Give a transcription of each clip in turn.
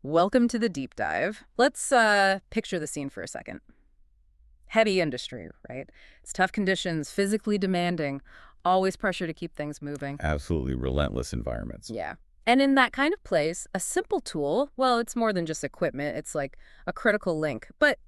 Welcome to the deep dive. Let's picture the scene for a second. Heavy industry, right? It's tough conditions, physically demanding, always pressure to keep things moving. Absolutely relentless environments. Yeah. And in that kind of place, a simple tool, well, it's more than just equipment. It's like a critical link. But,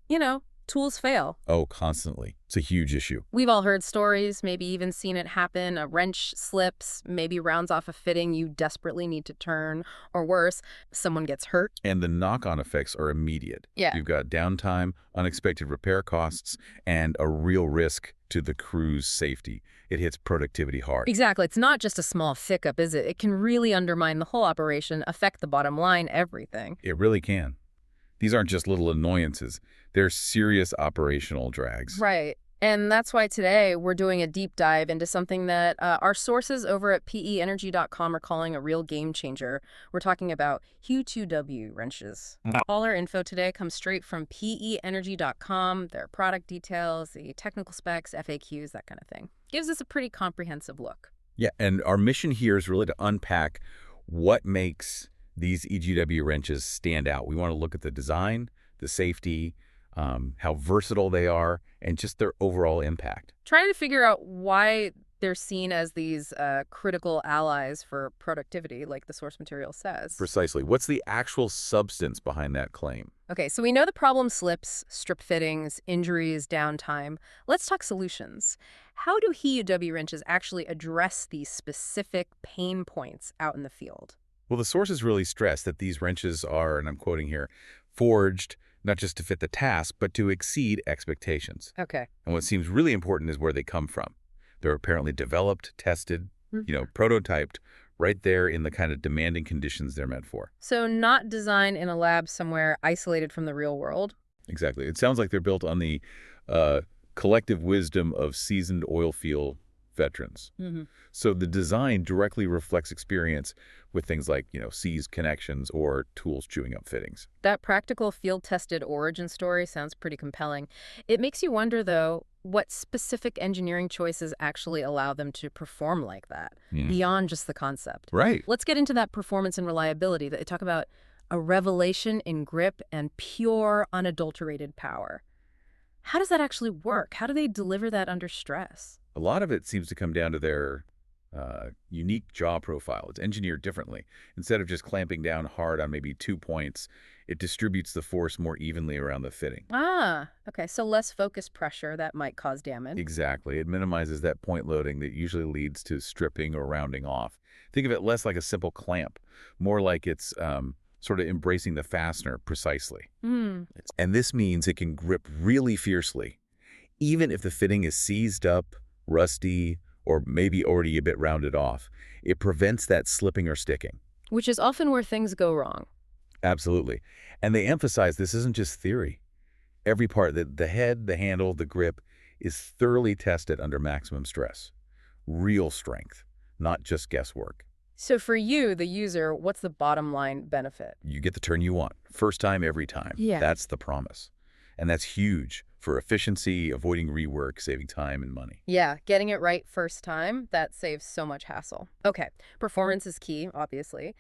tools fail. Oh, constantly. It's a huge issue. We've all heard stories, maybe even seen it happen. A wrench slips, maybe rounds off a fitting you desperately need to turn, or worse, someone gets hurt. And the knock-on effects are immediate. Yeah. You've got downtime, unexpected repair costs, and a real risk to the crew's safety. It hits productivity hard. Exactly. It's not just a small hiccup, is it? It can really undermine the whole operation, affect the bottom line, everything. It really can. These aren't just little annoyances. They're serious operational drags. Right. And that's why today we're doing a deep dive into something that our sources over at PEEnergy.com are calling a real game changer. We're talking about HUWE wrenches. All our info today comes straight from PEEnergy.com, their product details, the technical specs, FAQs, that kind of thing. Gives us a pretty comprehensive look. Yeah, and our mission here is really to unpack what makes these HUWE wrenches stand out. We want to look at the design, the safety, how versatile they are, and just their overall impact. Trying to figure out why they're seen as these critical allies for productivity, like the source material says. Precisely. What's the actual substance behind that claim? Okay, so we know the problem: slips, strip fittings, injuries, downtime. Let's talk solutions. How do HUWE wrenches actually address these specific pain points out in the field? Well, the sources really stress that these wrenches are, and I'm quoting here, forged not just to fit the task, but to exceed expectations. Okay. And what seems really important is where they come from. They're apparently developed, tested, prototyped right there in the kind of demanding conditions they're meant for. So not designed in a lab somewhere isolated from the real world? Exactly. It sounds like they're built on the collective wisdom of seasoned oil field veterans. So the design directly reflects experience with things like, seized connections or tools chewing up fittings. That practical field-tested origin story sounds pretty compelling. It makes you wonder, though, what specific engineering choices actually allow them to perform like that, beyond just the concept. Right. Let's get into that performance and reliability. They talk about a revelation in grip and pure, unadulterated power. How does that actually work? How do they deliver that under stress? A lot of it seems to come down to their unique jaw profile. It's engineered differently. Instead of just clamping down hard on maybe 2 points, it distributes the force more evenly around the fitting. Ah, okay, so less focused pressure that might cause damage. Exactly. It minimizes that point loading that usually leads to stripping or rounding off. Think of it less like a simple clamp, more like it's sort of embracing the fastener precisely. And this means it can grip really fiercely, even if the fitting is seized up, rusty, or maybe already a bit rounded off. It prevents that slipping or sticking. Which is often where things go wrong. Absolutely. And they emphasize this isn't just theory. Every part, the head, the handle, the grip, is thoroughly tested under maximum stress. Real strength, not just guesswork. So for you, the user, what's the bottom line benefit? You get the turn you want. First time, every time. Yeah. That's the promise. And that's huge for efficiency, avoiding rework, saving time and money. Yeah, getting it right first time, that saves so much hassle. Okay, performance is key, obviously.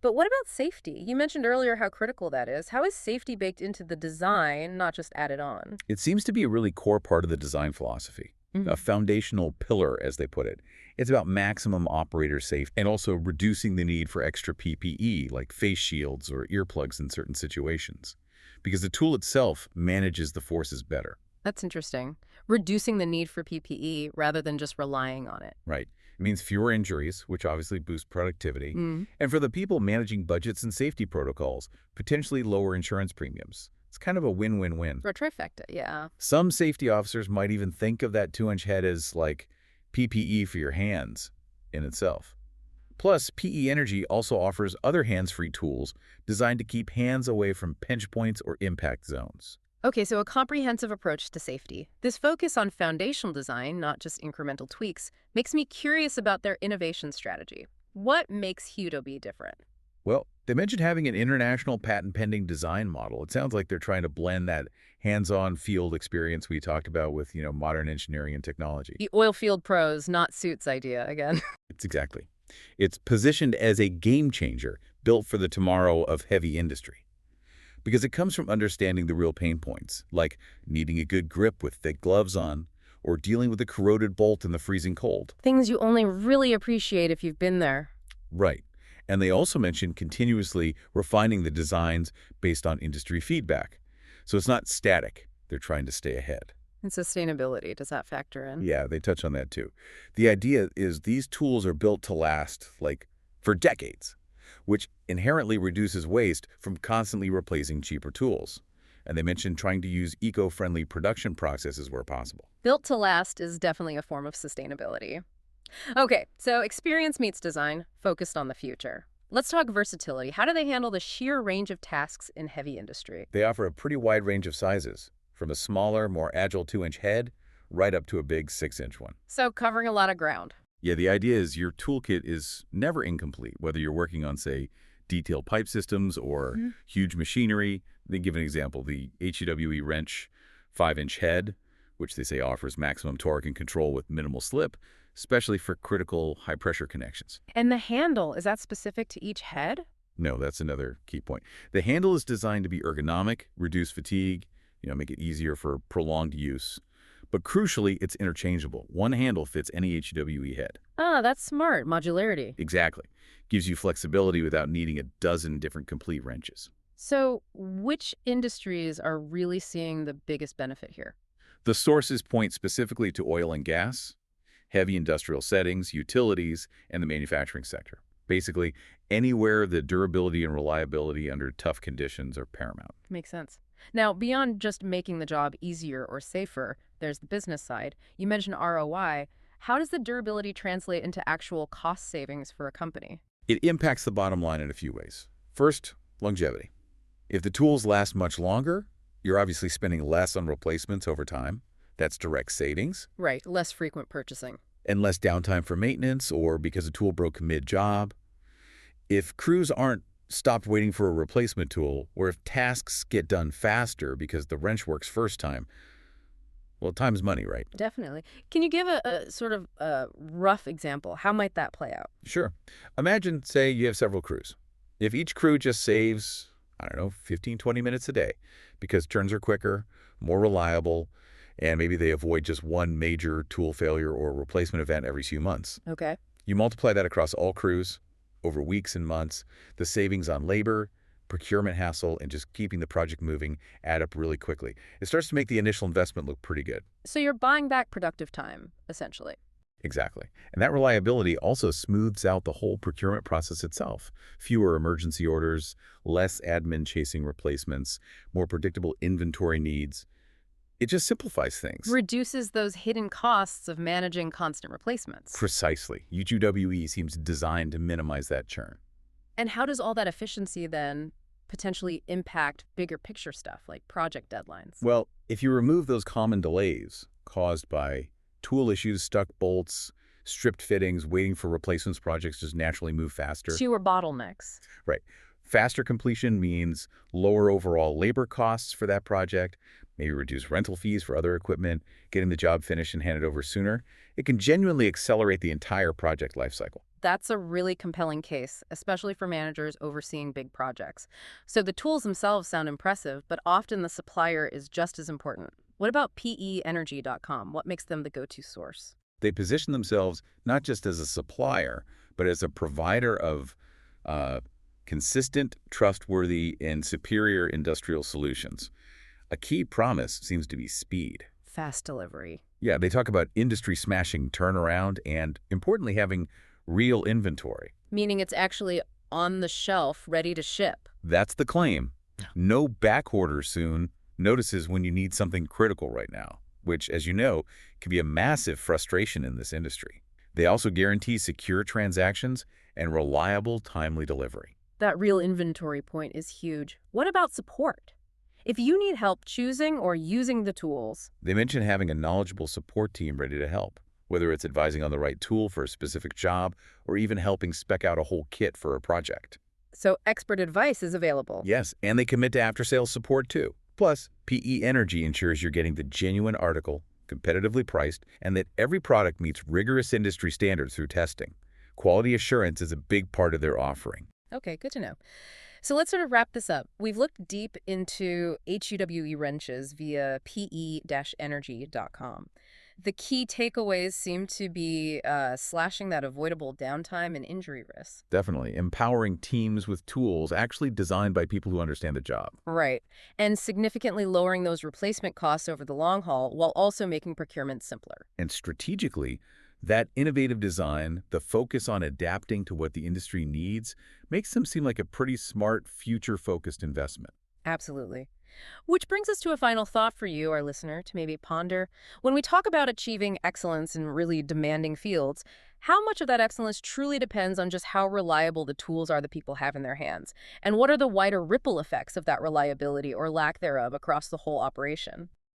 But what about safety? You mentioned earlier how critical that is. How is safety baked into the design, not just added on? It seems to be a really core part of the design philosophy, a foundational pillar, as they put it. It's about maximum operator safety and also reducing the need for extra PPE, like face shields or earplugs in certain situations, because the tool itself manages the forces better. That's interesting. Reducing the need for PPE rather than just relying on it. Right. It means fewer injuries, which obviously boosts productivity. And for the people managing budgets and safety protocols, potentially lower insurance premiums. It's kind of a win-win-win. Or trifecta, yeah. Some safety officers might even think of that 2-inch head as like PPE for your hands in itself. Plus, PEEnergy also offers other hands-free tools designed to keep hands away from pinch points or impact zones. Okay, so a comprehensive approach to safety. This focus on foundational design, not just incremental tweaks, makes me curious about their innovation strategy. What makes HUWE different? Well, they mentioned having an international patent-pending design model. It sounds like they're trying to blend that hands-on field experience we talked about with, modern engineering and technology. The oil field pros, not suits idea again. It's exactly. It's positioned as a game changer built for the tomorrow of heavy industry. because it comes from understanding the real pain points, like needing a good grip with thick gloves on, or dealing with a corroded bolt in the freezing cold. Things you only really appreciate if you've been there. Right. And they also mention continuously refining the designs based on industry feedback. So it's not static. They're trying to stay ahead. And sustainability, does that factor in? Yeah, they touch on that too. The idea is these tools are built to last, like, for decades, which inherently reduces waste from constantly replacing cheaper tools. And they mention trying to use eco-friendly production processes where possible. Built to last is definitely a form of sustainability. Okay, so experience meets design, focused on the future. Let's talk versatility. How do they handle the sheer range of tasks in heavy industry? They offer a pretty wide range of sizes, from a smaller, more agile 2-inch head right up to a big 6-inch one. So covering a lot of ground. Yeah, the idea is your toolkit is never incomplete, whether you're working on, say, detailed pipe systems or huge machinery. They give an example, the HUWE Wrench 5-inch head, which they say offers maximum torque and control with minimal slip, especially for critical high-pressure connections. And the handle, is that specific to each head? No, that's another key point. The handle is designed to be ergonomic, reduce fatigue, make it easier for prolonged use. But crucially, it's interchangeable. One handle fits any HUWE head. Ah, that's smart. Modularity. Exactly. Gives you flexibility without needing a dozen different complete wrenches. So which industries are really seeing the biggest benefit here? The sources point specifically to oil and gas, heavy industrial settings, utilities, and the manufacturing sector. Basically, anywhere the durability and reliability under tough conditions are paramount. Makes sense. Now, beyond just making the job easier or safer, there's the business side. You mentioned ROI. How does the durability translate into actual cost savings for a company? It impacts the bottom line in a few ways. First, longevity. If the tools last much longer, you're obviously spending less on replacements over time. That's direct savings. Right, less frequent purchasing. And less downtime for maintenance or because a tool broke mid-job. If crews aren't stopped waiting for a replacement tool, or if tasks get done faster because the wrench works first time, well, time's money, right? Definitely. Can you give a sort of a rough example? How might that play out? Sure. Imagine, say, you have several crews. If each crew just saves, 15, 20 minutes a day because turns are quicker, more reliable, and maybe they avoid just one major tool failure or replacement event every few months. Okay. You multiply that across all crews over weeks and months, the savings on labor, procurement hassle, and just keeping the project moving add up really quickly. It starts to make the initial investment look pretty good. So you're buying back productive time, essentially. Exactly. And that reliability also smooths out the whole procurement process itself. Fewer emergency orders, less admin chasing replacements, more predictable inventory needs. It just simplifies things. Reduces those hidden costs of managing constant replacements. Precisely. HUWE seems designed to minimize that churn. And how does all that efficiency then potentially impact bigger picture stuff like project deadlines? Well, if you remove those common delays caused by tool issues, stuck bolts, stripped fittings, waiting for replacements, projects just naturally move faster. Fewer bottlenecks. Right. Faster completion means lower overall labor costs for that project, maybe reduce rental fees for other equipment, getting the job finished and handed over sooner. It can genuinely accelerate the entire project lifecycle. That's a really compelling case, especially for managers overseeing big projects. So the tools themselves sound impressive, but often the supplier is just as important. What about PEEnergy.com? What makes them the go-to source? They position themselves not just as a supplier, but as a provider of consistent, trustworthy, and superior industrial solutions. A key promise seems to be speed. Fast delivery. Yeah, they talk about industry-smashing turnaround and, importantly, having real inventory. Meaning it's actually on the shelf, ready to ship. That's the claim. No back order soon notices when you need something critical right now, which, as you know, can be a massive frustration in this industry. They also guarantee secure transactions and reliable, timely delivery. That real inventory point is huge. What about support? If you need help choosing or using the tools, They mention having a knowledgeable support team ready to help, whether it's advising on the right tool for a specific job or even helping spec out a whole kit for a project. so expert advice is available. Yes, and they commit to after-sales support too. Plus, PE Energy ensures you're getting the genuine article, competitively priced, and that every product meets rigorous industry standards through testing. Quality assurance is a big part of their offering. Okay, good to know. So let's sort of wrap this up. We've looked deep into HUWE wrenches via pe-energy.com. The key takeaways seem to be slashing that avoidable downtime and injury risk. Definitely. Empowering teams with tools actually designed by people who understand the job. Right. And significantly lowering those replacement costs over the long haul while also making procurement simpler. And strategically, that innovative design, the focus on adapting to what the industry needs, makes them seem like a pretty smart, future-focused investment. Absolutely. Which brings us to a final thought for you, our listener, to maybe ponder. When we talk about achieving excellence in really demanding fields, how much of that excellence truly depends on just how reliable the tools are that people have in their hands? And what are the wider ripple effects of that reliability or lack thereof across the whole operation?